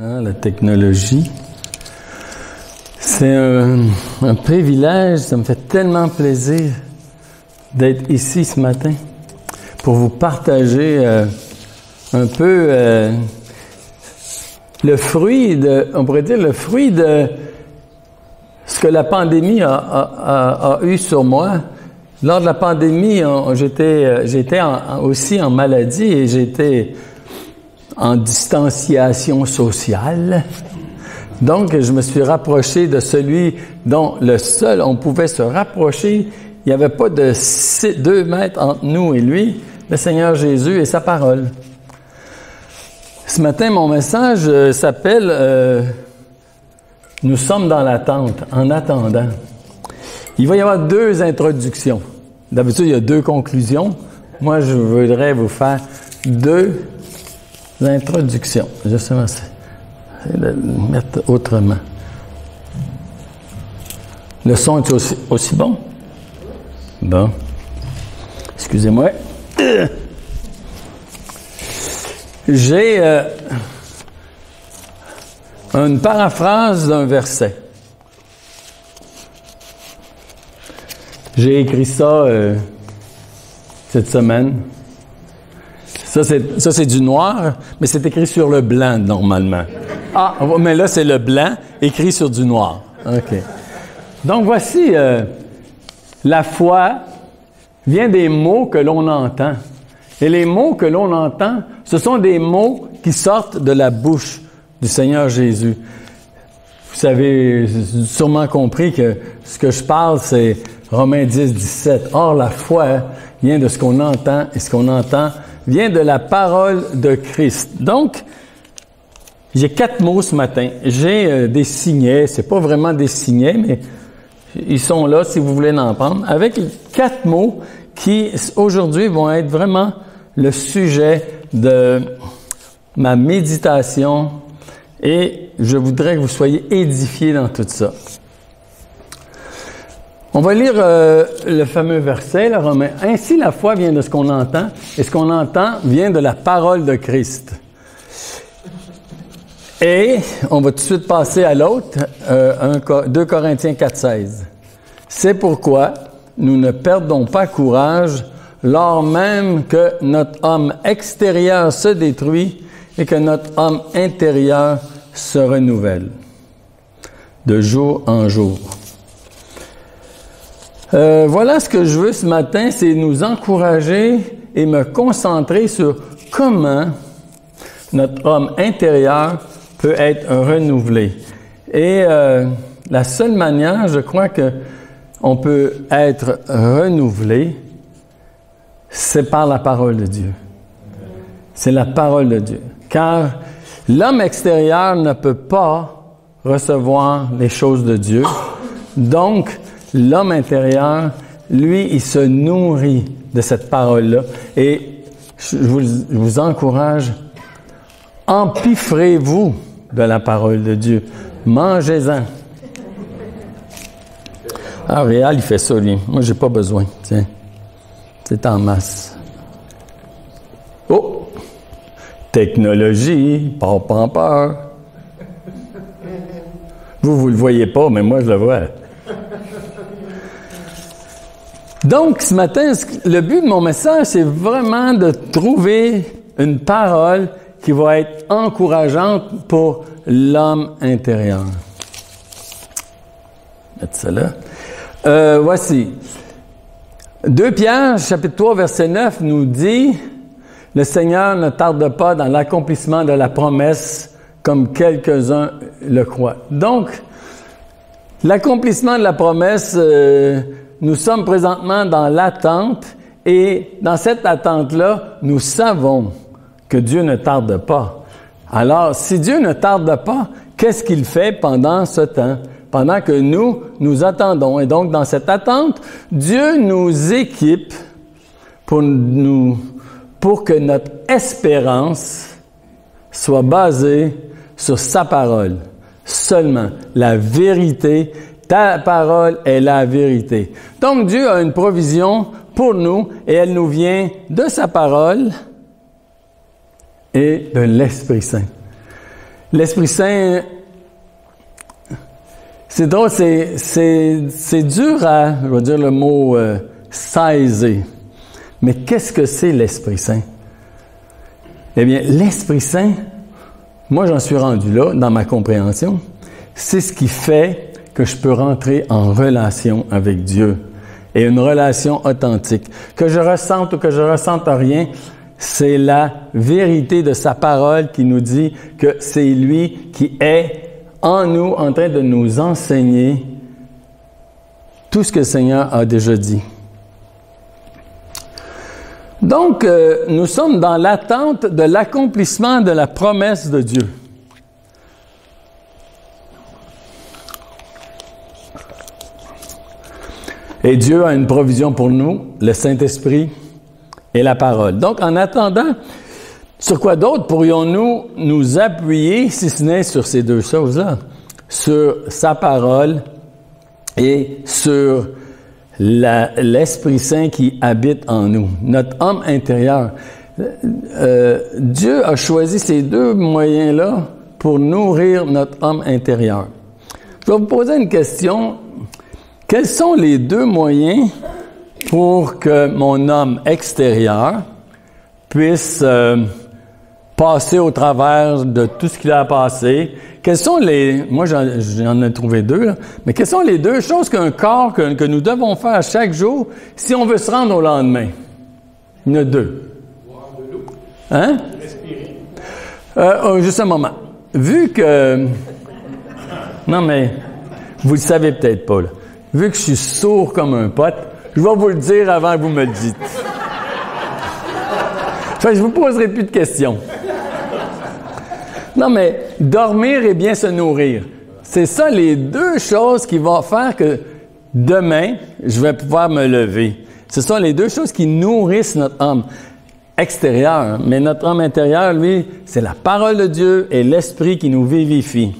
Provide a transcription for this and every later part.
Hein, la technologie. C'est un privilège, ça me fait tellement plaisir d'être ici ce matin pour vous partager un peu le fruit on pourrait dire le fruit de ce que la pandémie a eu sur moi. Lors de la pandémie, j'étais aussi en maladie et j'étais en distanciation sociale. Donc, je me suis rapproché de celui dont le seul on pouvait se rapprocher. Il n'y avait pas de 2 mètres entre nous et lui, le Seigneur Jésus et sa parole. Ce matin, mon message s'appelle « Nous sommes dans l'attente, en attendant ». Il va y avoir 2 introductions. D'habitude, il y a 2 conclusions. Moi, je voudrais vous faire 2 introductions. Justement, c'est de le mettre autrement. Le son est aussi bon? Bon. Excusez-moi. J'ai une paraphrase d'un verset. J'ai écrit ça cette semaine. Ça, c'est du noir, mais c'est écrit sur le blanc, normalement. Ah, mais là, c'est le blanc écrit sur du noir. OK. Donc, voici, la foi vient des mots que l'on entend. Et les mots que l'on entend, ce sont des mots qui sortent de la bouche du Seigneur Jésus. Vous avez sûrement compris que ce que je parle, c'est Romains 10, 17. Or, la foi vient de ce qu'on entend, et ce qu'on entend vient de la parole de Christ. Donc, j'ai 4 mots ce matin. J'ai des signets, c'est pas vraiment des signets, mais ils sont là si vous voulez en prendre, avec 4 mots qui, aujourd'hui, vont être vraiment le sujet de ma méditation, et je voudrais que vous soyez édifiés dans tout ça. On va lire le fameux verset, là, Romains. Ainsi, la foi vient de ce qu'on entend, et ce qu'on entend vient de la parole de Christ. Et on va tout de suite passer à l'autre, 2 Corinthiens 4,16. C'est pourquoi nous ne perdons pas courage, lors même que notre homme extérieur se détruit et que notre homme intérieur se renouvelle de jour en jour. Voilà ce que je veux ce matin, c'est nous encourager et me concentrer sur comment notre homme intérieur peut être renouvelé. Et la seule manière, je crois que on peut être renouvelé, c'est par la parole de Dieu. C'est la parole de Dieu. Car l'homme extérieur ne peut pas recevoir les choses de Dieu. Donc, l'homme intérieur, lui, il se nourrit de cette parole-là. Et je vous encourage, empiffrez-vous de la parole de Dieu. Mangez-en. Ah, Réal, il fait ça, lui. Moi, j'ai pas besoin. Tiens. C'est en masse. Oh! Technologie, pas peur. Vous le voyez pas, mais moi, je le vois. Donc, ce matin, le but de mon message, c'est vraiment de trouver une parole qui va être encourageante pour l'homme intérieur. Mettre ça là. Voici. 2 Pierre, chapitre 3, verset 9, nous dit « Le Seigneur ne tarde pas dans l'accomplissement de la promesse, comme quelques-uns le croient. » Donc, l'accomplissement de la promesse, nous sommes présentement dans l'attente, et dans cette attente-là, nous savons que Dieu ne tarde pas. Alors, si Dieu ne tarde pas, qu'est-ce qu'il fait pendant ce temps? Pendant que nous attendons. Et donc, dans cette attente, Dieu nous équipe pour que notre espérance soit basée sur sa parole. Seulement, la vérité, ta parole est la vérité. Donc, Dieu a une provision pour nous et elle nous vient de sa parole et de l'Esprit Saint. L'Esprit Saint, c'est drôle, c'est dur à, je vais dire le mot, saisir. Mais qu'est-ce que c'est l'Esprit Saint? Eh bien, l'Esprit Saint, moi j'en suis rendu là, dans ma compréhension, c'est ce qui fait que je peux rentrer en relation avec Dieu. Et une relation authentique. Que je ressente ou que je ressente rien, c'est la vérité de sa parole qui nous dit que c'est lui qui est en nous, en train de nous enseigner tout ce que le Seigneur a déjà dit. Donc, nous sommes dans l'attente de l'accomplissement de la promesse de Dieu. Et Dieu a une provision pour nous, le Saint-Esprit et la parole. Donc, en attendant, sur quoi d'autre pourrions-nous nous appuyer, si ce n'est sur ces deux choses-là? Sur sa parole et sur l'Esprit Saint qui habite en nous, notre homme intérieur. Dieu a choisi ces deux moyens-là pour nourrir notre homme intérieur. Je vais vous poser une question. Quels sont les deux moyens pour que mon homme extérieur puisse passer au travers de tout ce qu'il a à passer? Quels sont les... Moi, j'en ai trouvé deux, là, mais quelles sont les deux choses qu'un corps, que nous devons faire chaque jour si on veut se rendre au lendemain? Il y en a deux. Boire de l'eau. Hein? Respirer. Juste un moment. Vu que... Non, mais vous le savez peut-être pas, là. Vu que je suis sourd comme un pote, je vais vous le dire avant que vous me le dites. Enfin, je vous poserai plus de questions. Non, mais dormir et bien se nourrir. C'est ça les deux choses qui vont faire que demain, je vais pouvoir me lever. Ce sont les deux choses qui nourrissent notre homme extérieur. Mais notre homme intérieur, lui, c'est la parole de Dieu et l'Esprit qui nous vivifie.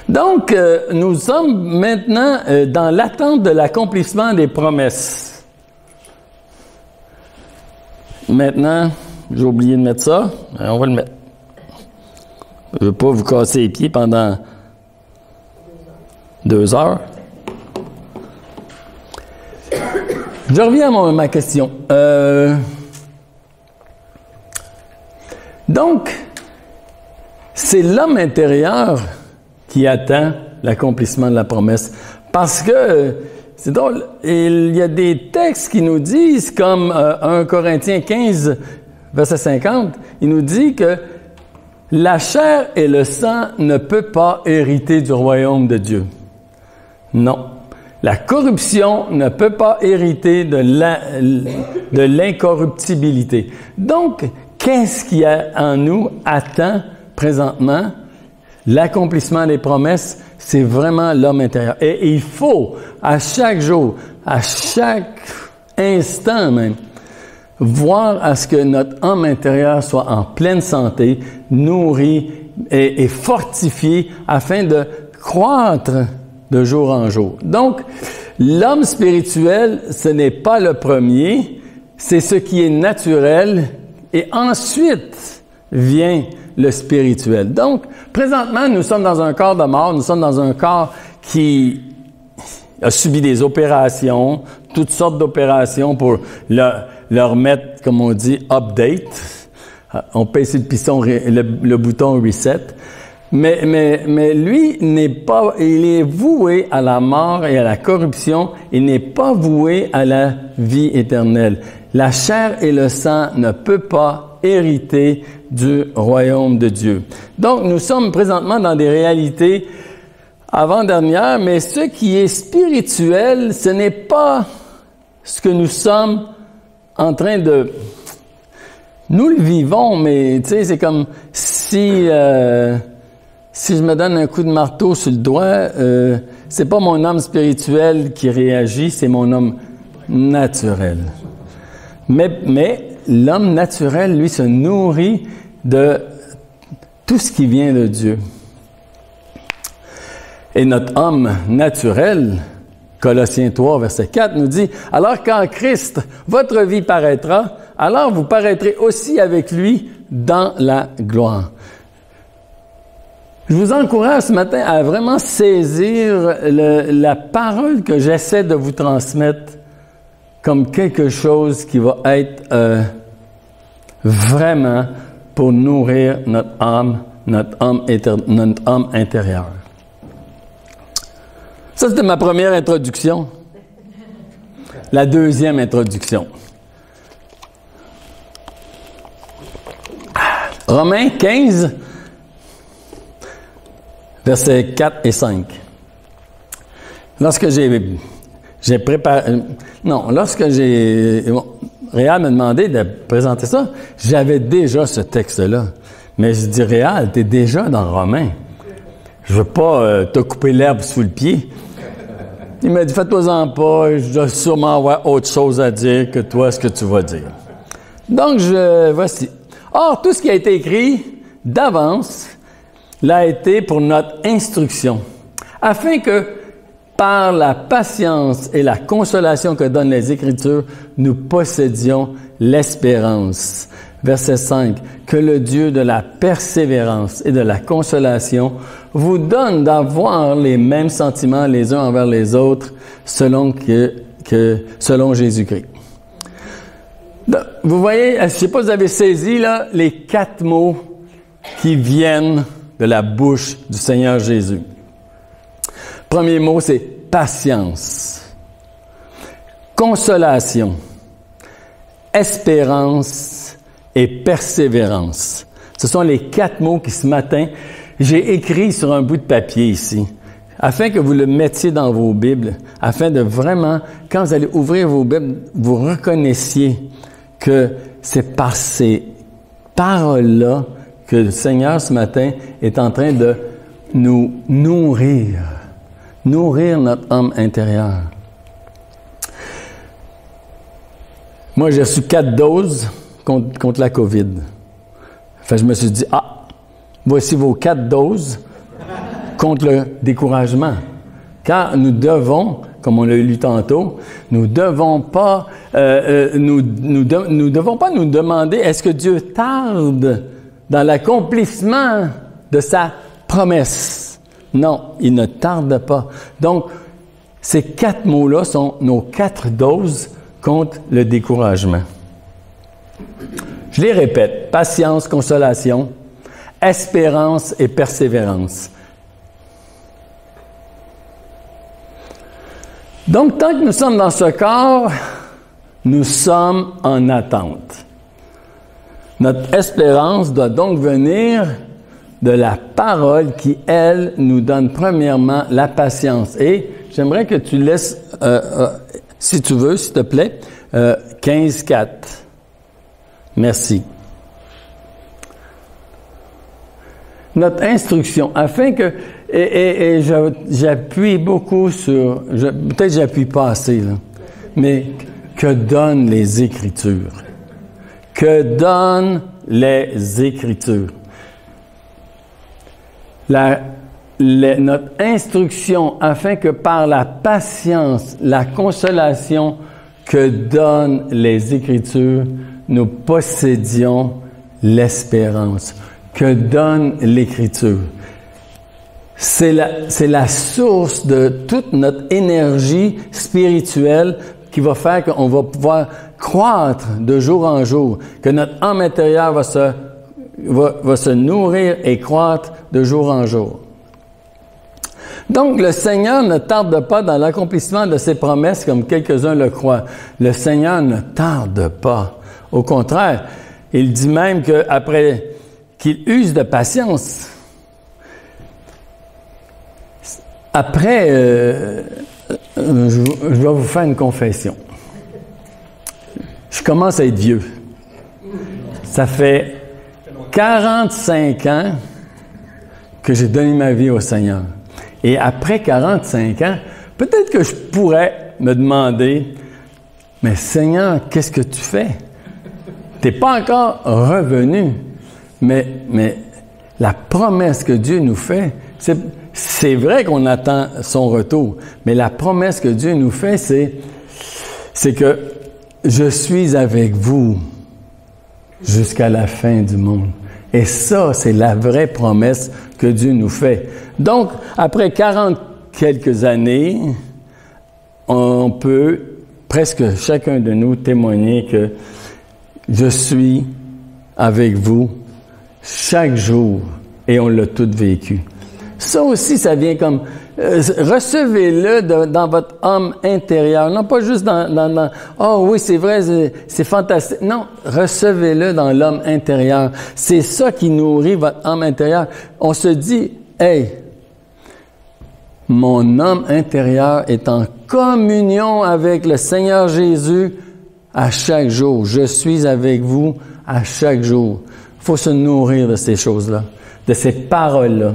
Donc, nous sommes maintenant dans l'attente de l'accomplissement des promesses. Maintenant, j'ai oublié de mettre ça. On va le mettre. Je ne veux pas vous casser les pieds pendant 2 heures. Je reviens à ma question. Donc, c'est l'homme intérieur qui attend l'accomplissement de la promesse. Parce que, c'est drôle, il y a des textes qui nous disent, comme 1 Corinthiens 15, verset 50, il nous dit que la chair et le sang ne peuvent pas hériter du royaume de Dieu. Non. La corruption ne peut pas hériter de l'incorruptibilité. Donc, qu'est-ce qui en nous attend présentement? L'accomplissement des promesses, c'est vraiment l'homme intérieur. Et il faut, à chaque jour, à chaque instant même, voir à ce que notre homme intérieur soit en pleine santé, nourri et fortifié afin de croître de jour en jour. Donc, l'homme spirituel, ce n'est pas le premier, c'est ce qui est naturel et ensuite vient le spirituel. Donc, présentement, nous sommes dans un corps de mort, nous sommes dans un corps qui a subi des opérations, toutes sortes d'opérations pour le remettre, comme on dit, update. On pèse le piston, le bouton reset. Mais lui n'est pas, il est voué à la mort et à la corruption, il n'est pas voué à la vie éternelle. La chair et le sang ne peuvent pas hériter du royaume de Dieu. Donc, nous sommes présentement dans des réalités avant-dernières, mais ce qui est spirituel, ce n'est pas ce que nous sommes en train de... Nous le vivons, mais tu sais, c'est comme si je me donne un coup de marteau sur le doigt, c'est pas mon homme spirituel qui réagit, c'est mon homme naturel. Mais l'homme naturel, lui, se nourrit de tout ce qui vient de Dieu. Et notre homme naturel, Colossiens 3, verset 4, nous dit « Alors qu'en Christ, votre vie paraîtra, alors vous paraîtrez aussi avec lui dans la gloire. Je vous encourage ce matin à vraiment saisir la parole que j'essaie de vous transmettre comme quelque chose qui va être vraiment pour nourrir notre âme intérieure. Ça, c'était ma première introduction. La deuxième introduction. Romains 15, versets 4 et 5. Lorsque Réal m'a demandé de présenter ça, j'avais déjà ce texte-là. Mais je dis, Réal, t'es déjà dans Romains. Je veux pas te couper l'herbe sous le pied. Il m'a dit, fais-toi-en pas, je dois sûrement avoir autre chose à dire que toi, ce que tu vas dire. Donc, voici. Or, tout ce qui a été écrit d'avance l'a été pour notre instruction, afin que, par la patience et la consolation que donnent les Écritures, nous possédions l'espérance. Verset 5. Que le Dieu de la persévérance et de la consolation vous donne d'avoir les mêmes sentiments les uns envers les autres selon Jésus-Christ. Donc, vous voyez, je ne sais pas si vous avez saisi là, les 4 mots qui viennent de la bouche du Seigneur Jésus. Premier mot, c'est patience, consolation, espérance et persévérance. Ce sont les 4 mots qui, ce matin, j'ai écrit sur un bout de papier ici, afin que vous le mettiez dans vos Bibles, afin de vraiment, quand vous allez ouvrir vos Bibles, vous reconnaissiez que c'est par ces paroles-là que le Seigneur, ce matin, est en train de nous nourrir notre âme intérieure. Moi, j'ai reçu 4 doses contre la COVID. Enfin, je me suis dit, voici vos 4 doses contre le découragement. Car nous devons, comme on l'a lu tantôt, nous devons pas nous demander est-ce que Dieu tarde dans l'accomplissement de sa promesse. Non, il ne tarde pas. Donc, ces 4 mots-là sont nos 4 doses contre le découragement. Je les répète, patience, consolation, espérance et persévérance. Donc, tant que nous sommes dans ce corps, nous sommes en attente. Notre espérance doit donc venir de la parole qui, elle, nous donne premièrement la patience. Et j'aimerais que tu laisses, si tu veux, s'il te plaît, 15.4. Merci. Notre instruction, afin que, et j'appuie beaucoup sur, peut-être j'appuie pas assez, là, mais que donnent les Écritures? Que donnent les Écritures? Notre instruction, afin que par la patience, la consolation que donnent les Écritures, nous possédions l'espérance. Que donne l'Écriture? C'est la source de toute notre énergie spirituelle qui va faire qu'on va pouvoir croître de jour en jour, que notre âme intérieure va se nourrir et croître de jour en jour. Donc, le Seigneur ne tarde pas dans l'accomplissement de ses promesses comme quelques-uns le croient. Le Seigneur ne tarde pas. Au contraire, il dit même qu'après qu'il use de patience, après, je vais vous faire une confession. Je commence à être vieux. Ça fait 45 ans que j'ai donné ma vie au Seigneur. Et après 45 ans, peut-être que je pourrais me demander, mais Seigneur, qu'est-ce que tu fais? Tu n'es pas encore revenu. Mais la promesse que Dieu nous fait, c'est vrai qu'on attend son retour, mais la promesse que Dieu nous fait, c'est que je suis avec vous jusqu'à la fin du monde. Et ça, c'est la vraie promesse que Dieu nous fait. Donc, après 40 quelques années, on peut, presque chacun de nous, témoigner que je suis avec vous chaque jour et on l'a tout vécu. Ça aussi, ça vient comme... recevez-le dans votre âme intérieure, non pas juste dans oh oui, c'est vrai, c'est fantastique. Non, recevez-le dans l'homme intérieur. C'est ça qui nourrit votre âme intérieure. On se dit, hey, mon âme intérieure est en communion avec le Seigneur Jésus à chaque jour. Je suis avec vous à chaque jour. Il faut se nourrir de ces choses-là, de ces paroles-là.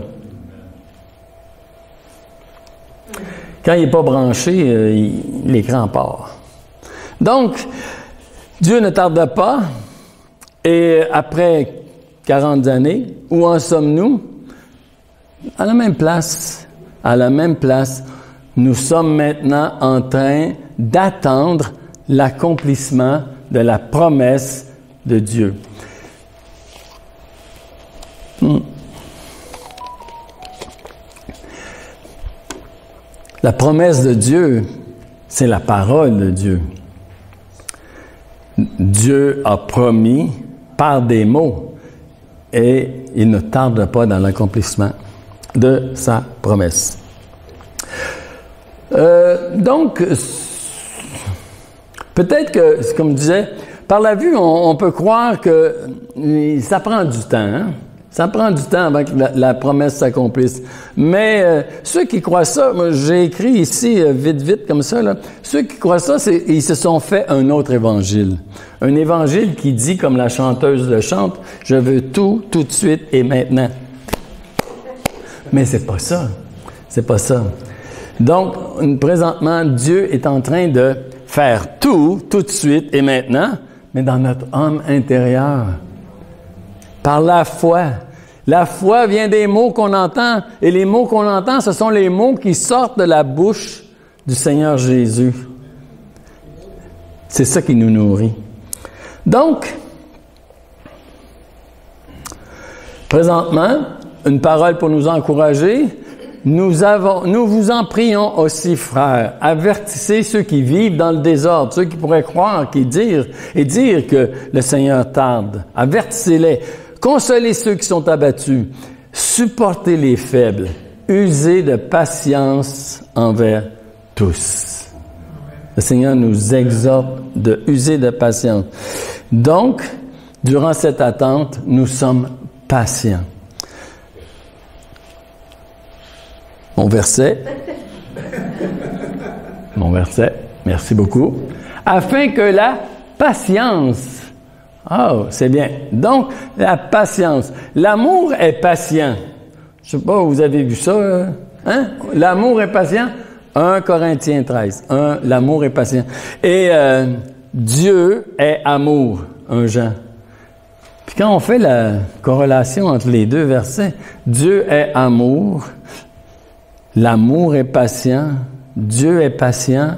Quand il n'est pas branché, l'écran part. Donc, Dieu ne tarde pas. Et après 40 années, où en sommes-nous? À la même place. À la même place. Nous sommes maintenant en train d'attendre l'accomplissement de la promesse de Dieu. La promesse de Dieu, c'est la parole de Dieu. Dieu a promis par des mots et il ne tarde pas dans l'accomplissement de sa promesse. Donc, peut-être que, comme je disais, par la vue, on peut croire que ça prend du temps, hein? Ça prend du temps avant que la promesse s'accomplisse. Mais ceux qui croient ça, moi, j'ai écrit ici, vite, comme ça, là, ceux qui croient ça, ils se sont fait un autre évangile. Un évangile qui dit, comme la chanteuse le chante, « Je veux tout de suite et maintenant. » Mais c'est pas ça. C'est pas ça. Donc, présentement, Dieu est en train de faire tout de suite et maintenant, mais dans notre âme intérieure. Par la foi. La foi vient des mots qu'on entend, et les mots qu'on entend, ce sont les mots qui sortent de la bouche du Seigneur Jésus. C'est ça qui nous nourrit. Donc, présentement, une parole pour nous encourager. Nous vous en prions aussi, frères. Avertissez ceux qui vivent dans le désordre, ceux qui pourraient croire et dire que le Seigneur tarde. Avertissez-les. Consolez ceux qui sont abattus, supportez les faibles, usez de patience envers tous. Le Seigneur nous exhorte de user de patience. Donc, durant cette attente, nous sommes patients. Mon verset, merci beaucoup. Afin que la patience... Oh, c'est bien. Donc, la patience. L'amour est patient. Je ne sais pas, vous avez vu ça, hein? L'amour est patient. 1 Corinthiens 13. L'amour est patient. Et Dieu est amour. 1 Jean. Puis quand on fait la corrélation entre les deux versets, Dieu est amour, l'amour est patient, Dieu est patient,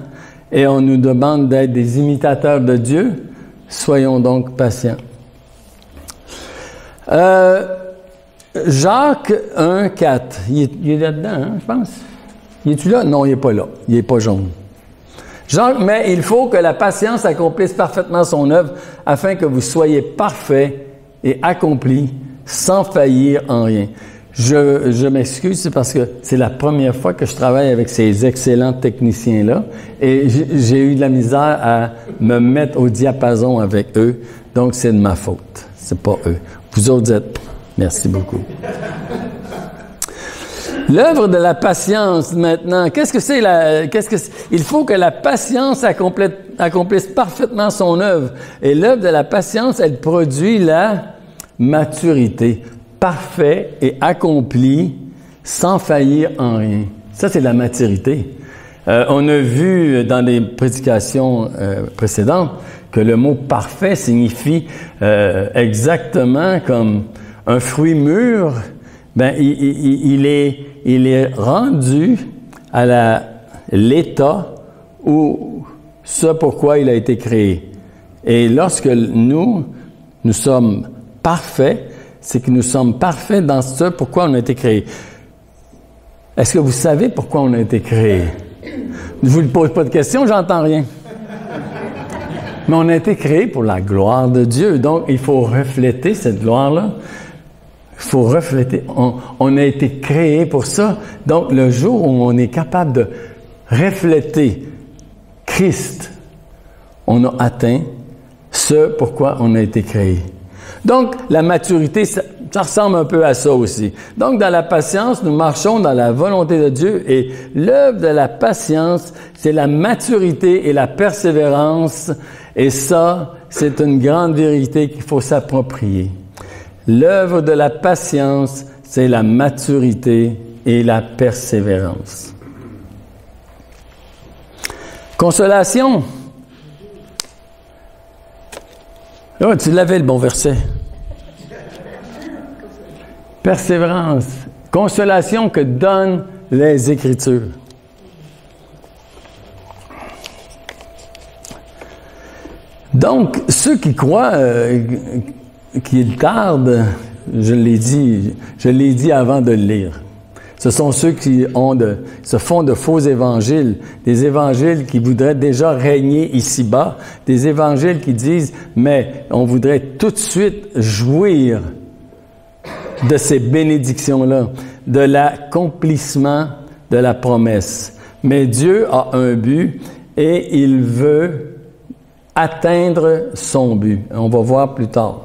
et on nous demande d'être des imitateurs de Dieu. Soyons donc patients. Jacques 1, 4. Il est là-dedans, hein, je pense. Il est-tu là? Non, il n'est pas là. Il n'est pas jaune. Jacques, mais il faut que la patience accomplisse parfaitement son œuvre afin que vous soyez parfaits et accomplis sans faillir en rien. Je m'excuse, c'est parce que c'est la première fois que je travaille avec ces excellents techniciens-là et j'ai eu de la misère à me mettre au diapason avec eux, donc c'est de ma faute. C'est pas eux. Vous autres êtes... Merci beaucoup. L'œuvre de la patience, maintenant, qu'est-ce que c'est il faut que la patience accomplisse parfaitement son œuvre. Et l'œuvre de la patience, elle produit la maturité. Parfait et accompli sans faillir en rien. Ça, c'est la maturité. On a vu dans les prédications précédentes que le mot « parfait » signifie exactement comme un fruit mûr. Ben, il est rendu à l'état où ce pourquoi il a été créé. Et lorsque nous nous sommes parfaits, c'est que nous sommes parfaits dans ce pourquoi on a été créés. Est-ce que vous savez pourquoi on a été créés? Je ne vous pose pas de questions, j'entends rien. Mais on a été créés pour la gloire de Dieu. Donc, il faut refléter cette gloire-là. Il faut refléter. On a été créés pour ça. Donc, le jour où on est capable de refléter Christ, on a atteint ce pourquoi on a été créé. Donc, la maturité, ça ressemble un peu à ça aussi. Donc, dans la patience, nous marchons dans la volonté de Dieu et l'œuvre de la patience, c'est la maturité et la persévérance. Et ça, c'est une grande vérité qu'il faut s'approprier. L'œuvre de la patience, c'est la maturité et la persévérance. Consolation. Oh, tu l'avais le bon verset. Persévérance. Consolation que donnent les Écritures. Donc, ceux qui croient qu'il tarde, je l'ai dit avant de le lire. Ce sont ceux qui se font de faux évangiles, des évangiles qui voudraient déjà régner ici-bas, des évangiles qui disent, mais on voudrait tout de suite jouir de ces bénédictions-là, de l'accomplissement de la promesse. Mais Dieu a un but et il veut atteindre son but. On va voir plus tard.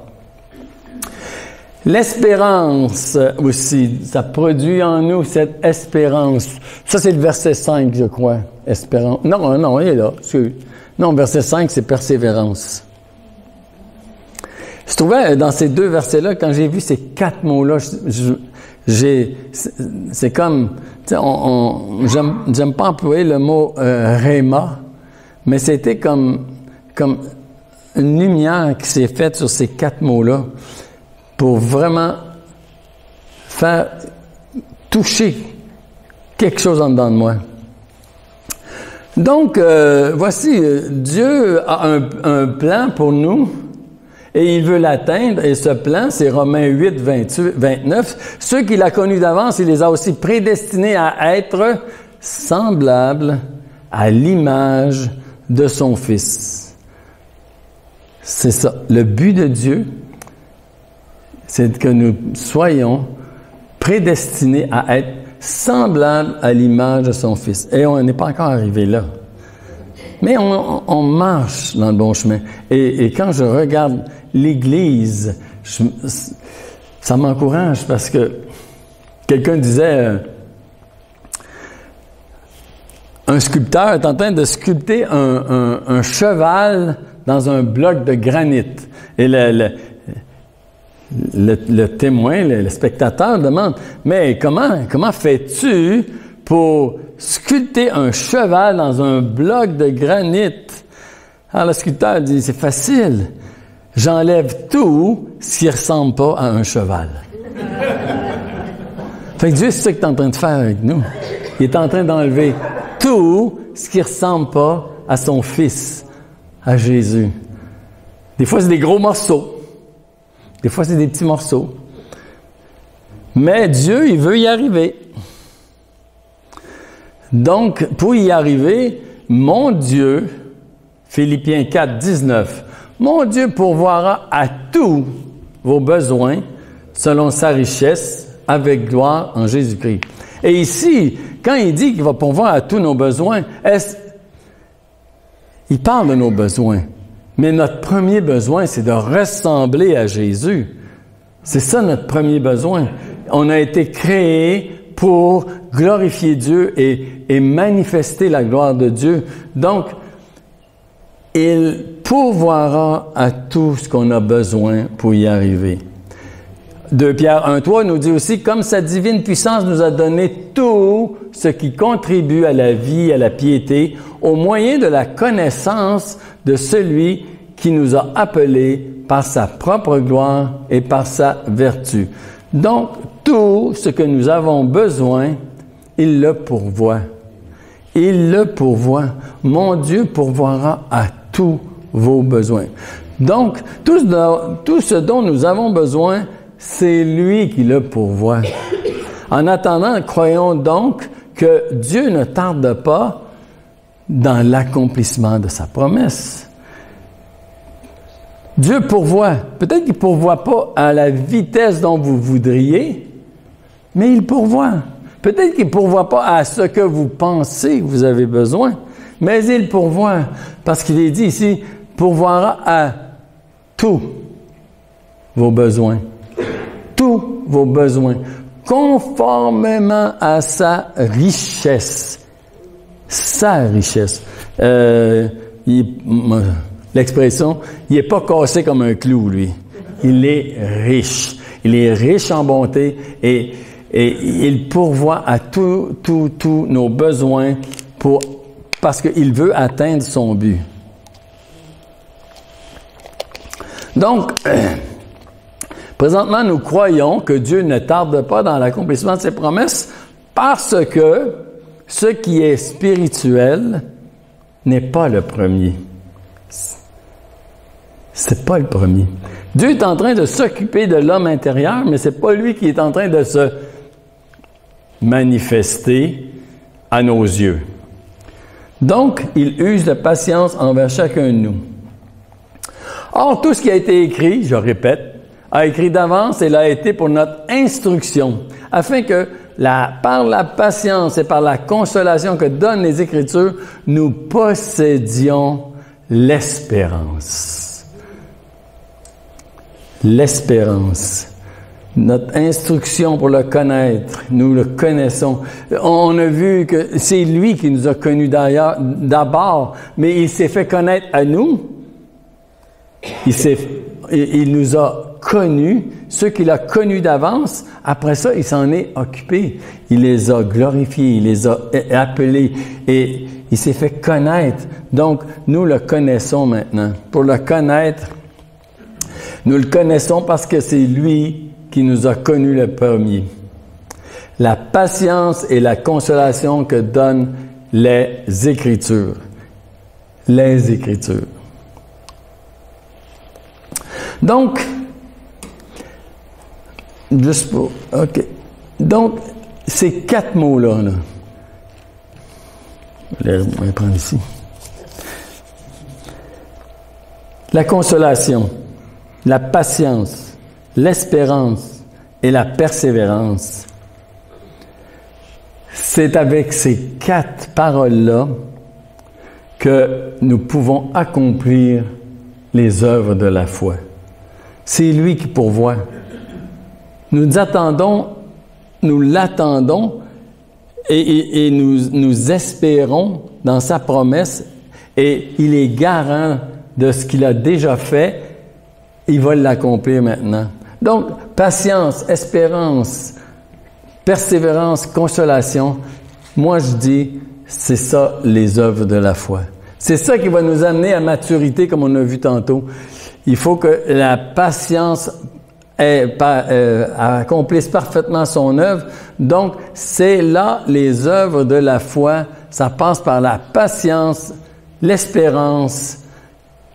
L'espérance aussi, ça produit en nous cette espérance. Ça, c'est le verset 5, je crois. Espérance. Non, il est là. Non, verset 5, c'est persévérance. Je trouvais dans ces deux versets-là, quand j'ai vu ces quatre mots-là, c'est comme, tu sais, j'aime pas employer le mot réma, mais c'était comme une lumière qui s'est faite sur ces quatre mots-là pour vraiment faire toucher quelque chose en dedans de moi. Donc, voici, Dieu a un plan pour nous et il veut l'atteindre. Et ce plan, c'est Romains 8, 29. Ceux qu'il a connus d'avance, il les a aussi prédestinés à être semblables à l'image de son Fils. C'est ça. Le but de Dieu, c'est que nous soyons prédestinés à être semblables à l'image de son Fils. Et on n'est pas encore arrivé là. Mais on marche dans le bon chemin. Et quand je regarde l'Église, ça m'encourage parce que quelqu'un disait, un sculpteur est en train de sculpter un cheval dans un bloc de granit. Et le témoin, le spectateur demande, mais comment fais-tu pour sculpter un cheval dans un bloc de granit? Alors le sculpteur dit, c'est facile, j'enlève tout ce qui ne ressemble pas à un cheval. Fait que Dieu, c'est ça qu'il est en train de faire avec nous. Il est en train d'enlever tout ce qui ne ressemble pas à son Fils, à Jésus. Des fois, c'est des gros morceaux. Des fois, c'est des petits morceaux. Mais Dieu, il veut y arriver. Donc, pour y arriver, mon Dieu, Philippiens 4, 19, mon Dieu pourvoira à tous vos besoins selon sa richesse avec gloire en Jésus-Christ. Et ici, quand il dit qu'il va pourvoir à tous nos besoins, il parle de nos besoins. Mais notre premier besoin, c'est de ressembler à Jésus. C'est ça notre premier besoin. On a été créés pour glorifier Dieu et manifester la gloire de Dieu. Donc, il pourvoira à tout ce qu'on a besoin pour y arriver. 2 Pierre 1,3 nous dit aussi, comme sa divine puissance nous a donné tout ce qui contribue à la vie, à la piété, au moyen de la connaissance de celui qui nous a appelés par sa propre gloire et par sa vertu. Donc, tout ce que nous avons besoin, il le pourvoit. Il le pourvoit. Mon Dieu pourvoira à tous vos besoins. Donc, tout ce dont nous avons besoin, c'est lui qui le pourvoit. En attendant, croyons donc que Dieu ne tarde pas dans l'accomplissement de sa promesse. Dieu pourvoit. Peut-être qu'il ne pourvoit pas à la vitesse dont vous voudriez, mais il pourvoit. Peut-être qu'il ne pourvoit pas à ce que vous pensez que vous avez besoin, mais il pourvoit. Parce qu'il est dit ici, pourvoira à tous vos besoins. Tous vos besoins. Conformément à sa richesse. Sa richesse. L'expression, il n'est pas cassé comme un clou, lui. Il est riche. Il est riche en bonté et il pourvoit à tous nos besoins parce qu'il veut atteindre son but. Donc, présentement, nous croyons que Dieu ne tarde pas dans l'accomplissement de ses promesses parce que ce qui est spirituel n'est pas le premier. C'est pas le premier. Dieu est en train de s'occuper de l'homme intérieur, mais c'est pas lui qui est en train de se manifester à nos yeux. Donc, il use de patience envers chacun de nous. Or, tout ce qui a été écrit, je répète, a écrit d'avance et l'a été pour notre instruction, afin que, par la patience et par la consolation que donnent les Écritures, nous possédions l'espérance. L'espérance. Notre instruction pour le connaître, nous le connaissons. On a vu que c'est lui qui nous a connus d'abord, mais il s'est fait connaître à nous. Il nous a connus, ceux qu'il a connus d'avance. Après ça, il s'en est occupé. Il les a glorifiés, il les a appelés et il s'est fait connaître. Donc, nous le connaissons maintenant. Pour le connaître, nous le connaissons parce que c'est lui qui nous a connus le premier. La patience et la consolation que donnent les Écritures. Les Écritures. Donc, juste pour... OK. Donc, ces 4 mots-là, je vais les prendre ici. La consolation, la patience, l'espérance et la persévérance. C'est avec ces 4 paroles-là que nous pouvons accomplir les œuvres de la foi. C'est lui qui pourvoit. Nous l'attendons et nous espérons dans sa promesse et il est garant de ce qu'il a déjà fait. Il va l'accomplir maintenant. Donc, patience, espérance, persévérance, consolation. Moi, je dis, c'est ça les œuvres de la foi. C'est ça qui va nous amener à maturité, comme on a vu tantôt. Il faut que la patience accomplisse parfaitement son œuvre. Donc, c'est là les œuvres de la foi. Ça passe par la patience, l'espérance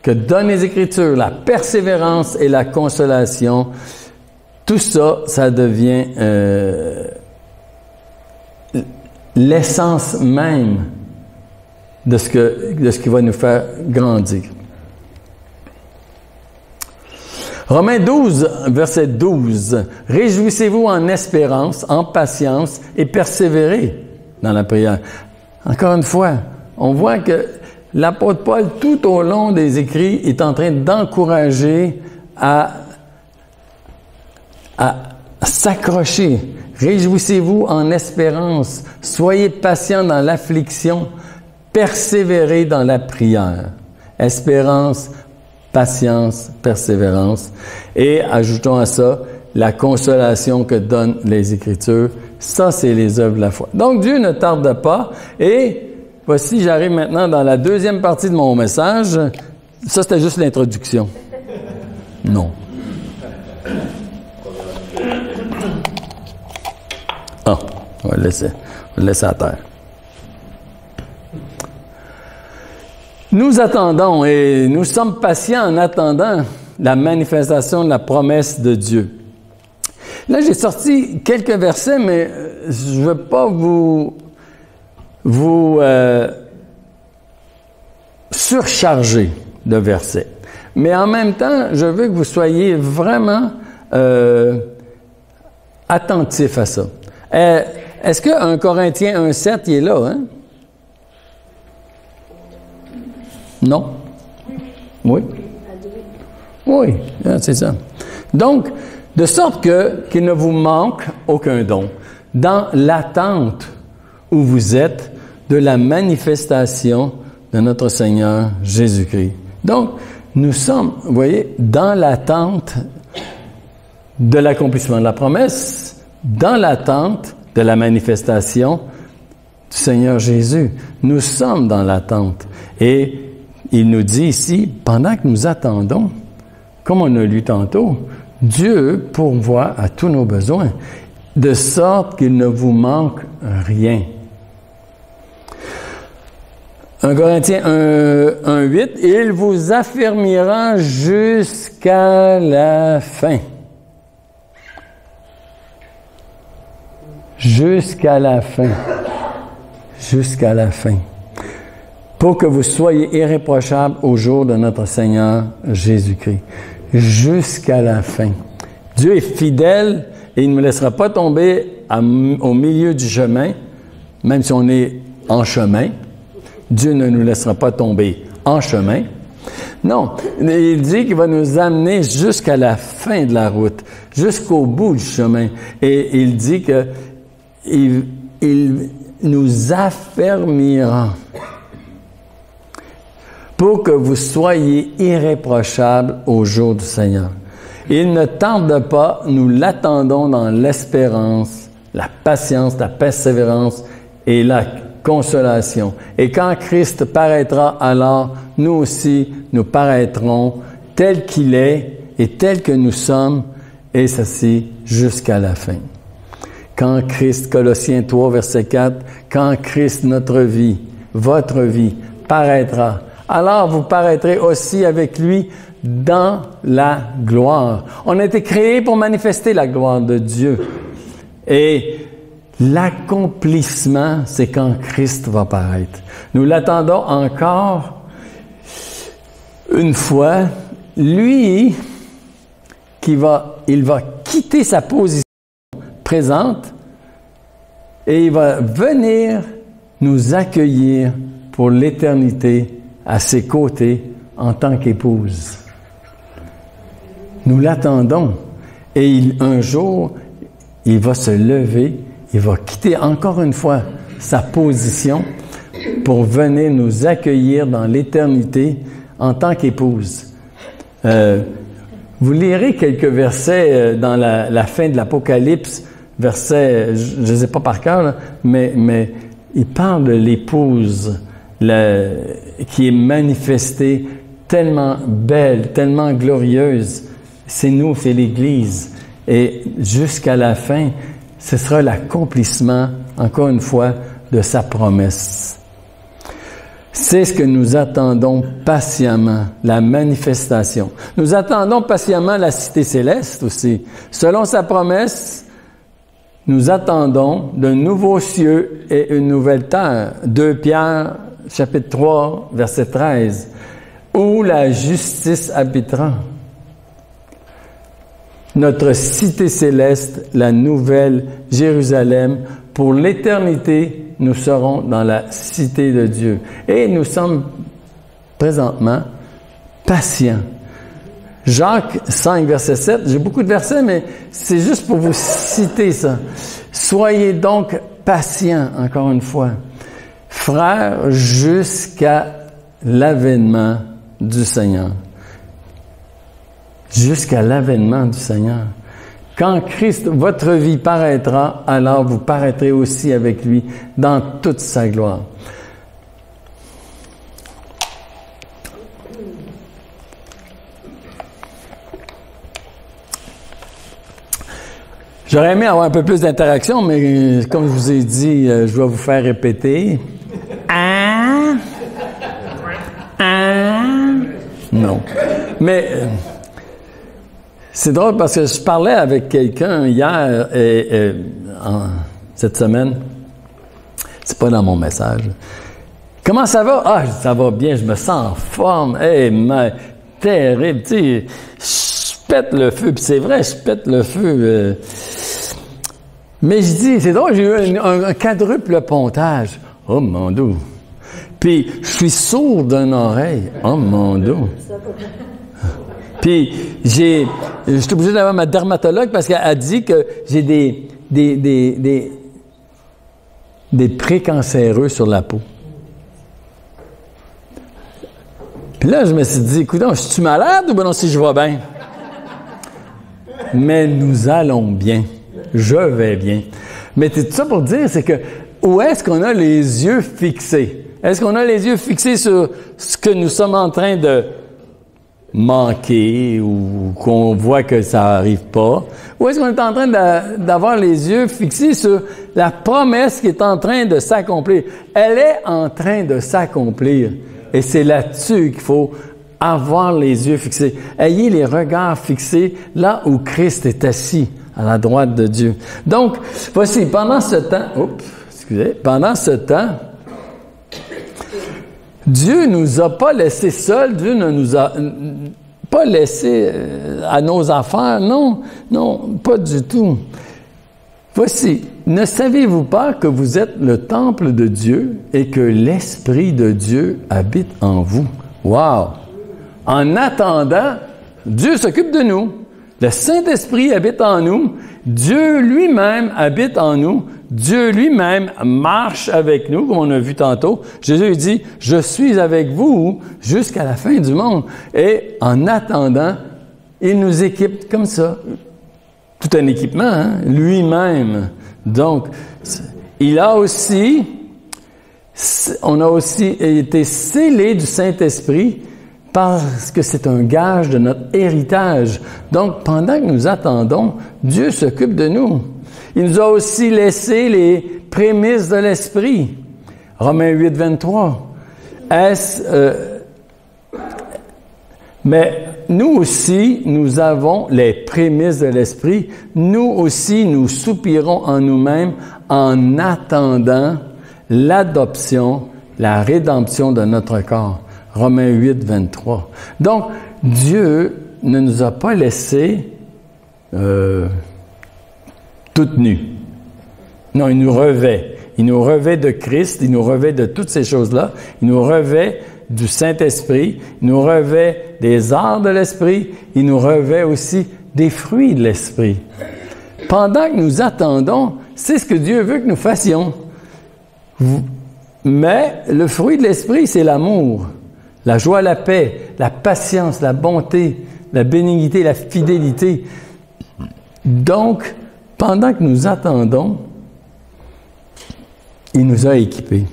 que donnent les Écritures, la persévérance et la consolation. Tout ça, ça devient l'essence même de ce qui va nous faire grandir. Romains 12, verset 12. « Réjouissez-vous en espérance, en patience et persévérez dans la prière. » Encore une fois, on voit que l'apôtre Paul, tout au long des écrits, est en train d'encourager à s'accrocher. Réjouissez-vous en espérance. Soyez patients dans l'affliction. Persévérez dans la prière. Espérance, patience, persévérance. Et ajoutons à ça la consolation que donnent les Écritures. Ça, c'est les œuvres de la foi. Donc, Dieu ne tarde pas. Et voici, j'arrive maintenant dans la deuxième partie de mon message. Ça, c'était juste l'introduction. Non. Ah, on va le laisser à terre. Nous attendons et nous sommes patients en attendant la manifestation de la promesse de Dieu. Là, j'ai sorti quelques versets, mais je ne veux pas vous surcharger de versets. Mais en même temps, je veux que vous soyez vraiment attentifs à ça. Est-ce que 1 Corinthiens 1,7, il est là, hein? Non? Oui? Oui, c'est ça. Donc, de sorte qu'il ne vous manque aucun don, dans l'attente où vous êtes de la manifestation de notre Seigneur Jésus-Christ. Donc, nous sommes, vous voyez, dans l'attente de l'accomplissement de la promesse, dans l'attente de la manifestation du Seigneur Jésus. Nous sommes dans l'attente. Et il nous dit ici, pendant que nous attendons, comme on a lu tantôt, Dieu pourvoit à tous nos besoins, de sorte qu'il ne vous manque rien. 1 Corinthiens 1,8, « Il vous affermira jusqu'à la fin. » Jusqu'à la fin. Jusqu'à la fin. Pour que vous soyez irréprochables au jour de notre Seigneur Jésus-Christ. Jusqu'à la fin. Dieu est fidèle et il ne nous laissera pas tomber au milieu du chemin, même si on est en chemin. Dieu ne nous laissera pas tomber en chemin. Non, il dit qu'il va nous amener jusqu'à la fin de la route, jusqu'au bout du chemin. Et il dit que il nous affermira pour que vous soyez irréprochables au jour du Seigneur. Il ne tarde pas, nous l'attendons dans l'espérance, la patience, la persévérance et la consolation. Et quand Christ paraîtra, alors nous aussi, nous paraîtrons tel qu'il est et tel que nous sommes, et ceci jusqu'à la fin. Quand Christ, Colossiens 3, verset 4, quand Christ, notre vie, votre vie, paraîtra, alors vous paraîtrez aussi avec lui dans la gloire. On a été créés pour manifester la gloire de Dieu. Et l'accomplissement, c'est quand Christ va paraître. Nous l'attendons encore une fois. Lui, il va quitter sa position présente et il va venir nous accueillir pour l'éternité à ses côtés en tant qu'épouse. Nous l'attendons et un jour, il va se lever, il va quitter encore une fois sa position pour venir nous accueillir dans l'éternité en tant qu'épouse. Vous lirez quelques versets dans la fin de l'Apocalypse, versets, je ne sais pas par cœur, là, mais il parle de l'épouse qui est manifestée tellement belle, tellement glorieuse. C'est nous, c'est l'Église. Et jusqu'à la fin, ce sera l'accomplissement, encore une fois, de sa promesse. C'est ce que nous attendons patiemment, la manifestation. Nous attendons patiemment la cité céleste aussi. Selon sa promesse, nous attendons de nouveaux cieux et une nouvelle terre. 2 Pierre, chapitre 3, verset 13, où la justice habitera. Notre cité céleste, la nouvelle Jérusalem, pour l'éternité, nous serons dans la cité de Dieu. Et nous sommes présentement patients. Jacques 5, verset 7, j'ai beaucoup de versets, mais c'est juste pour vous citer ça. Soyez donc patients, encore une fois, frères, jusqu'à l'avènement du Seigneur. Jusqu'à l'avènement du Seigneur. Quand Christ, votre vie paraîtra, alors vous paraîtrez aussi avec lui dans toute sa gloire. J'aurais aimé avoir un peu plus d'interaction, mais comme je vous ai dit, je vais vous faire répéter. Ah! Donc, mais c'est drôle parce que je parlais avec quelqu'un hier cette semaine. C'est pas dans mon message. Comment ça va? Ah, ça va bien, je me sens en forme. Mais terrible, tu sais, je pète le feu. Puis c'est vrai, je pète le feu. Mais je dis, c'est drôle, j'ai eu un quadruple pontage. Oh mon Dieu! Puis, je suis sourd d'une oreille. Oh mon Dieu! Puis, je suis obligé d'avoir ma dermatologue parce qu'elle a dit que j'ai des précancéreux sur la peau. Puis là, je me suis dit, écoute, je suis malade ou ben non, si je vais bien? Mais nous allons bien. Je vais bien. Mais tout ça pour dire, c'est que où est-ce qu'on a les yeux fixés? Est-ce qu'on a les yeux fixés sur ce que nous sommes en train de manquer ou qu'on voit que ça n'arrive pas? Ou est-ce qu'on est en train d'avoir les yeux fixés sur la promesse qui est en train de s'accomplir? Elle est en train de s'accomplir. Et c'est là-dessus qu'il faut avoir les yeux fixés. Ayez les regards fixés là où Christ est assis, à la droite de Dieu. Donc, voici, pendant ce temps, Dieu nous a pas laissés seuls, Dieu ne nous a pas laissés à nos affaires, non, pas du tout. Voici, ne savez-vous pas que vous êtes le temple de Dieu et que l'Esprit de Dieu habite en vous? Wow! En attendant, Dieu s'occupe de nous. Le Saint-Esprit habite en nous. Dieu lui-même habite en nous. Dieu lui-même marche avec nous, comme on a vu tantôt. Jésus dit, « Je suis avec vous jusqu'à la fin du monde. » Et en attendant, il nous équipe comme ça. Tout un équipement, hein? Lui-même. Donc, on a aussi été scellés du Saint-Esprit parce que c'est un gage de notre héritage. Donc, pendant que nous attendons, Dieu s'occupe de nous. Il nous a aussi laissé les prémices de l'Esprit. Romains 8, 23. Mais nous aussi, nous avons les prémices de l'Esprit. Nous aussi, nous soupirons en nous-mêmes en attendant l'adoption, la rédemption de notre corps. Romains 8, 23. Donc, Dieu ne nous a pas laissés toutes nues. Non, il nous revêt. Il nous revêt de Christ, il nous revêt de toutes ces choses-là. Il nous revêt du Saint-Esprit, il nous revêt des arts de l'Esprit, il nous revêt aussi des fruits de l'Esprit. Pendant que nous attendons, c'est ce que Dieu veut que nous fassions. Mais le fruit de l'Esprit, c'est l'amour, la joie, la paix, la patience, la bonté, la bénignité, la fidélité. Donc, pendant que nous attendons, il nous a équipés.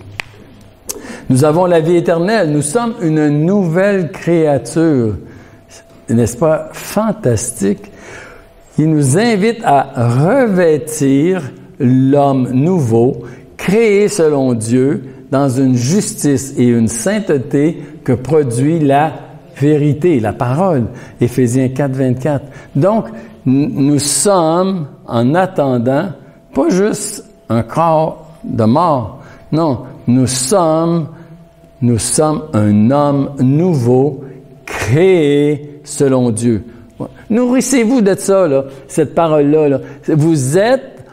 Nous avons la vie éternelle. Nous sommes une nouvelle créature. N'est-ce pas fantastique? Il nous invite à revêtir l'homme nouveau, créé selon Dieu, dans une justice et une sainteté que produit la vérité, la parole. Éphésiens 4, 24. Donc, nous sommes, en attendant, pas juste un corps de mort. Non, nous sommes un homme nouveau, créé selon Dieu. Nourrissez-vous de ça, là, cette parole-là. Là. Vous êtes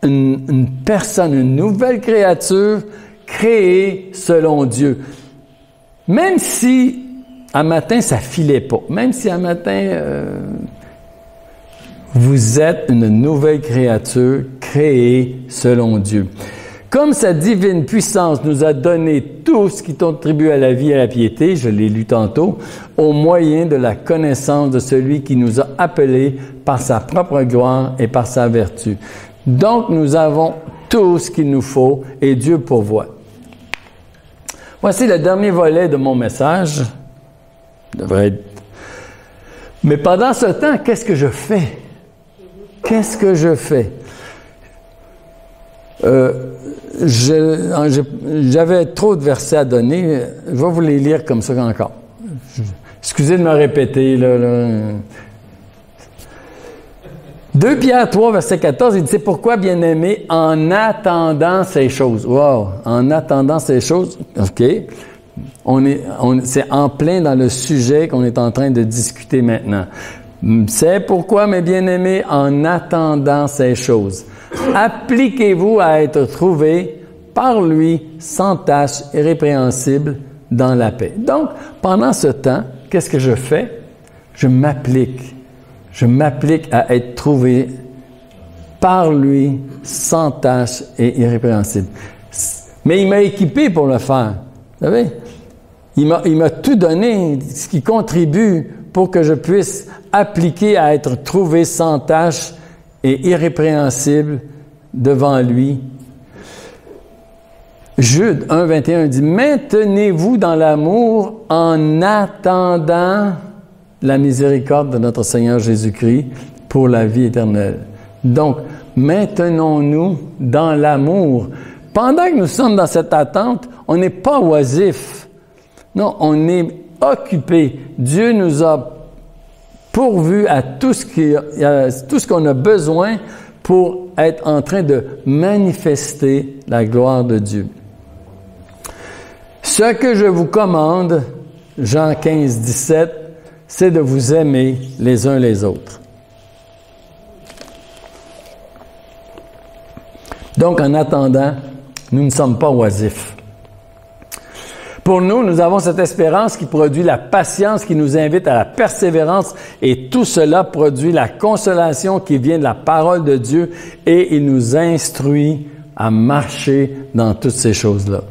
une personne, une nouvelle créature, créée selon Dieu. Même si, un matin, ça filait pas. Même si, un matin, vous êtes une nouvelle créature, créée selon Dieu. Comme sa divine puissance nous a donné tout ce qui contribue à la vie et à la piété, je l'ai lu tantôt, au moyen de la connaissance de celui qui nous a appelés par sa propre gloire et par sa vertu. Donc, nous avons tout ce qu'il nous faut et Dieu pourvoit. Voici le dernier volet de mon message. Mais pendant ce temps, qu'est-ce que je fais? Qu'est-ce que je fais? J'avais trop de versets à donner. Je vais vous les lire comme ça encore. Excusez de me répéter, là. 2 Pierre 3, verset 14, il dit, c'est pourquoi, bien-aimés, en attendant ces choses. Wow! En attendant ces choses, OK. C'est en plein dans le sujet qu'on est en train de discuter maintenant. C'est pourquoi, mes bien-aimés, en attendant ces choses, appliquez-vous à être trouvés par lui, sans tache, irrépréhensible, dans la paix. Donc, pendant ce temps, qu'est-ce que je fais? Je m'applique. Je m'applique à être trouvé par lui, sans tache et irrépréhensible. Mais il m'a équipé pour le faire. Vous savez? Il m'a tout donné, ce qui contribue pour que je puisse appliquer à être trouvé sans tache et irrépréhensible devant lui. Jude 1, 21 dit « Maintenez-vous dans l'amour en attendant la miséricorde de notre Seigneur Jésus-Christ pour la vie éternelle. » Donc, maintenons-nous dans l'amour. Pendant que nous sommes dans cette attente, on n'est pas oisif. Non, on est occupé. Dieu nous a pourvu à tout ce qu'on a besoin pour être en train de manifester la gloire de Dieu. Ce que je vous commande, Jean 15, 17, c'est de vous aimer les uns les autres. Donc, en attendant, nous ne sommes pas oisifs. Pour nous, nous avons cette espérance qui produit la patience, qui nous invite à la persévérance, et tout cela produit la consolation qui vient de la parole de Dieu, et il nous instruit à marcher dans toutes ces choses-là.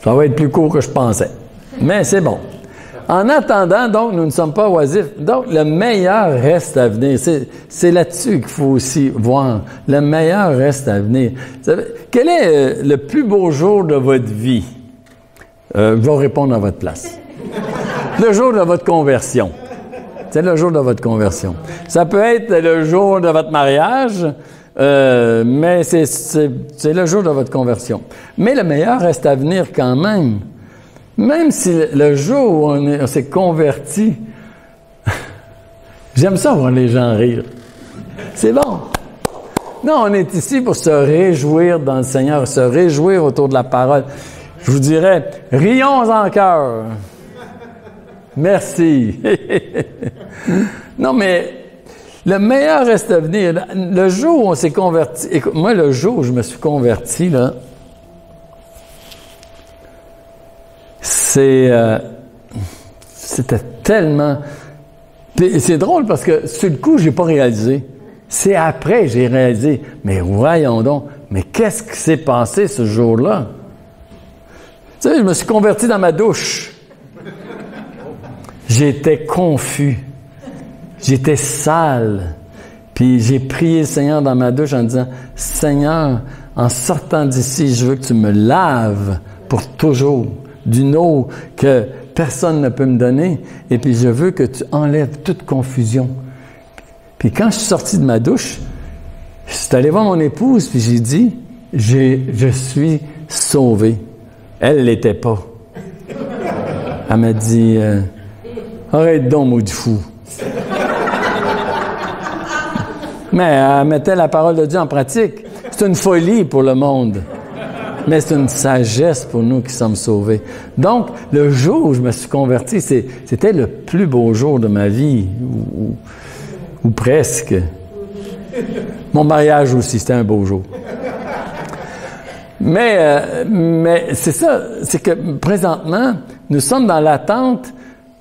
Ça va être plus court que je pensais, mais c'est bon. En attendant, donc, nous ne sommes pas oisifs. Donc, le meilleur reste à venir. C'est là-dessus qu'il faut aussi voir. Le meilleur reste à venir. Vous savez, quel est le plus beau jour de votre vie? Je vais répondre à votre place. Le jour de votre conversion. C'est le jour de votre conversion. Ça peut être le jour de votre mariage, mais c'est le jour de votre conversion. Mais le meilleur reste à venir quand même. Même si le jour où on s'est converti, j'aime ça voir les gens rire. C'est bon. Non, on est ici pour se réjouir dans le Seigneur, se réjouir autour de la parole. Je vous dirais, rions en cœur. Merci. Non, mais le meilleur reste à venir. Le jour où on s'est converti, écoute, moi, le jour où je me suis converti, là, c'était tellement... C'est drôle parce que sur le coup, j'ai pas réalisé. C'est après que j'ai réalisé. Mais voyons donc, mais qu'est-ce qui s'est passé ce jour-là? Tu sais, je me suis converti dans ma douche. J'étais confus. J'étais sale. Puis j'ai prié le Seigneur dans ma douche en disant, « Seigneur, en sortant d'ici, je veux que tu me laves pour toujours. » D'une eau que personne ne peut me donner, et puis je veux que tu enlèves toute confusion. Puis quand je suis sorti de ma douche, je suis allé voir mon épouse, puis j'ai dit, je suis sauvé. Elle l'était pas. Elle m'a dit, arrête donc, maudit fou. Mais elle mettait la parole de Dieu en pratique. C'est une folie pour le monde. Mais c'est une sagesse pour nous qui sommes sauvés. Donc, le jour où je me suis converti, c'était le plus beau jour de ma vie, ou presque. Mon mariage aussi, c'était un beau jour. Mais c'est ça, c'est que présentement, nous sommes dans l'attente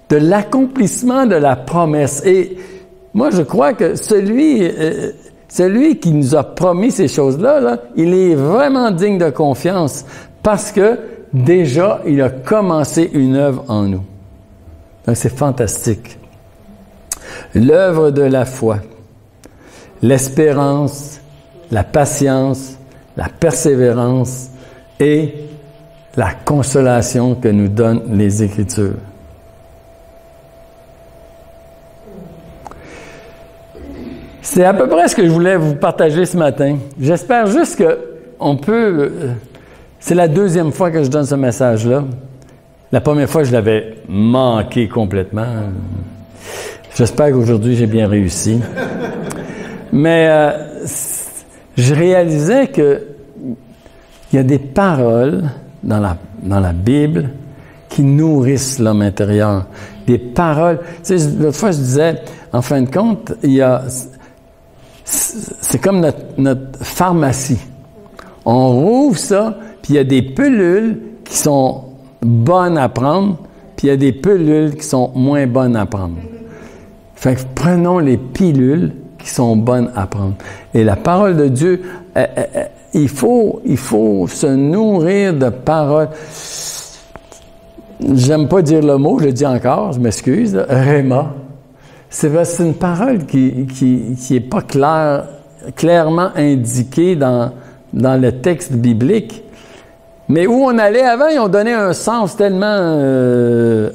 de l'accomplissement de la promesse. Et moi, je crois que celui qui nous a promis ces choses-là, là, il est vraiment digne de confiance parce que déjà, il a commencé une œuvre en nous. Donc, c'est fantastique. L'œuvre de la foi, l'espérance, la patience, la persévérance et la consolation que nous donnent les Écritures. C'est à peu près ce que je voulais vous partager ce matin. J'espère juste qu'on peut C'est la deuxième fois que je donne ce message-là. La première fois, je l'avais manqué complètement. J'espère qu'aujourd'hui, j'ai bien réussi. Mais je réalisais que il y a des paroles dans la Bible qui nourrissent l'homme intérieur. Des paroles. Tu sais, l'autre fois, je disais, en fin de compte, c'est comme notre pharmacie. On rouvre ça, puis il y a des pilules qui sont bonnes à prendre, puis il y a des pilules qui sont moins bonnes à prendre. Fait que prenons les pilules qui sont bonnes à prendre. Et la parole de Dieu, il faut se nourrir de paroles. J'aime pas dire le mot, je le dis encore, je m'excuse, Rhéma. C'est une parole qui est pas clairement indiquée dans le texte biblique. Mais où on allait avant, ils ont donné un sens tellement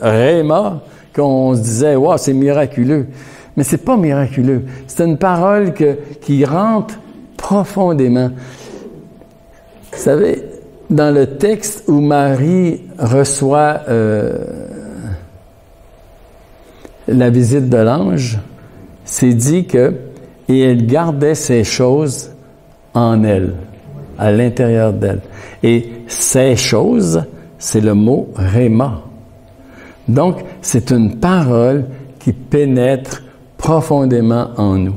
Rhéma qu'on se disait, wow, c'est miraculeux. Mais c'est pas miraculeux. C'est une parole qui rentre profondément. Vous savez, dans le texte où Marie reçoit la visite de l'ange, c'est dit que « et elle gardait ces choses en elle, à l'intérieur d'elle ». Et « ces choses », c'est le mot « rhéma ». Donc, c'est une parole qui pénètre profondément en nous.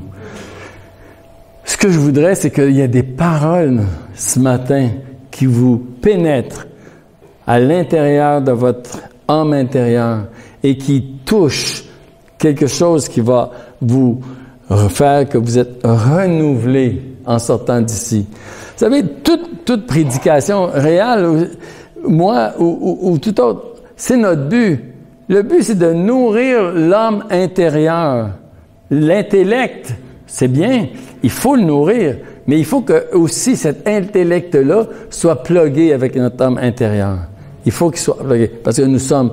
Ce que je voudrais, c'est qu'il y ait des paroles ce matin qui vous pénètrent à l'intérieur de votre âme intérieure et qui touchent quelque chose qui va vous faire que vous êtes renouvelé en sortant d'ici. Vous savez, toute prédication réelle, moi ou tout autre, c'est notre but. Le but, c'est de nourrir l'homme intérieur. L'intellect, c'est bien, il faut le nourrir, mais il faut que aussi cet intellect-là soit plugué avec notre homme intérieur. Il faut qu'il soit plugué, parce que nous sommes,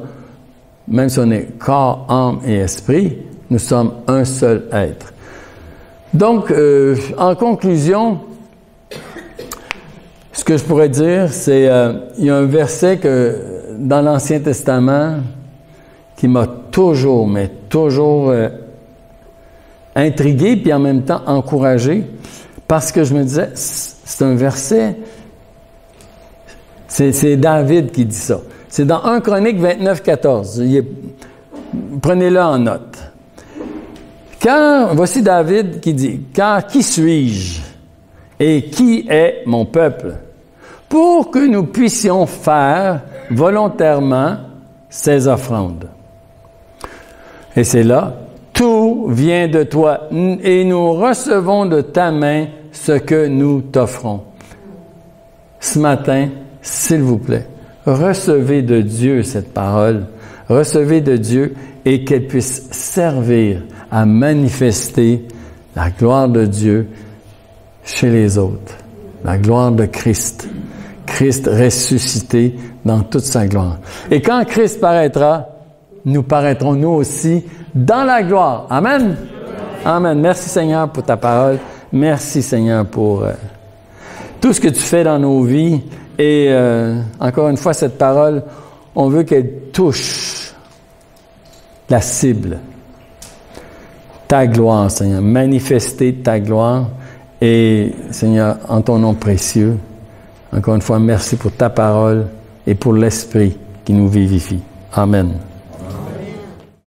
même si on est corps, âme et esprit, nous sommes un seul être. Donc, en conclusion, ce que je pourrais dire, c'est il y a un verset dans l'Ancien Testament qui m'a toujours intrigué, puis en même temps encouragé, parce que je me disais, c'est un verset, c'est David qui dit ça. C'est dans 1 Chronique 29, 14. Prenez-le en note. Voici David qui dit, « Car qui suis-je et qui est mon peuple, pour que nous puissions faire volontairement ces offrandes. » Et c'est là, « Tout vient de toi, et nous recevons de ta main ce que nous t'offrons. » Ce matin, s'il vous plaît, recevez de Dieu cette parole, recevez de Dieu et qu'elle puisse servir à manifester la gloire de Dieu chez les autres, la gloire de Christ. Christ ressuscité dans toute sa gloire. Et quand Christ paraîtra, nous paraîtrons nous aussi dans la gloire. Amen? Amen. Merci Seigneur pour ta parole. Merci Seigneur pour tout ce que tu fais dans nos vies. Et encore une fois, cette parole, on veut qu'elle touche la cible. Ta gloire, Seigneur. Manifester ta gloire. Et Seigneur, en ton nom précieux, encore une fois, merci pour ta parole et pour l'Esprit qui nous vivifie. Amen.